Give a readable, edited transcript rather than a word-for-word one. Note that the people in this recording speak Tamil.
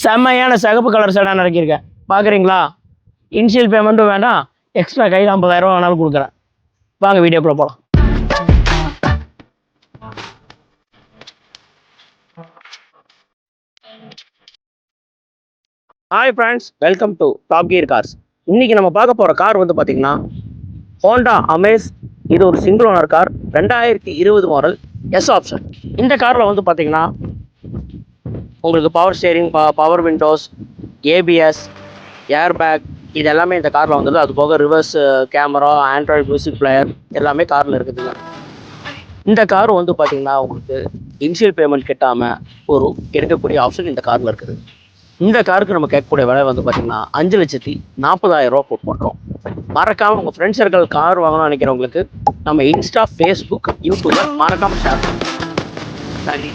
செம்மையான சிகப்பு கலர் செடான் இறக்கியிருக்கேன். பார்க்குறீங்களா? இனிஷியல் பேமெண்ட்டும் வேண்டாம், எக்ஸ்ட்ரா கையில் 50,000 வேணாலும் கொடுக்குறேன். வாங்க வீடியோக்குள்ள போகலாம். Hi friends, welcome to top gear cars. இன்னைக்கு நம்ம பார்க்க போகிற கார் வந்து பார்த்தீங்கன்னா ஹோண்டா அமேஸ். இது ஒரு single owner car, 2020 model, S option. இந்த காரில் வந்து பார்த்தீங்கன்னா உங்களுக்கு power steering, power windows, ABS, air bag இது எல்லாமே இந்த காரில் வந்துடுது. அது போக reverse camera, Android music player எல்லாமே காரில் இருக்குதுங்க. இந்த கார் வந்து பார்த்தீங்கன்னா உங்களுக்கு இனிஷியல் பேமெண்ட் கட்டாமல் ஒரு எடுக்கக்கூடிய ஆப்ஷன் இந்த காரில் இருக்குது. இந்த காருக்கு நம்ம கேட்கக்கூடிய விலை வந்து பார்த்தீங்கன்னா 5,40,000 போட்டு பண்ணுறோம். மறக்காமல் உங்கள் ஃப்ரெண்ட்ஸ் சர்க்கிள் கார் வாங்கணும்னு நினைக்கிறவங்களுக்கு நம்ம இன்ஸ்டா, ஃபேஸ்புக், யூடியூப்பில் மறக்காமல் ஷேர் பண்ணுங்க. நன்றி.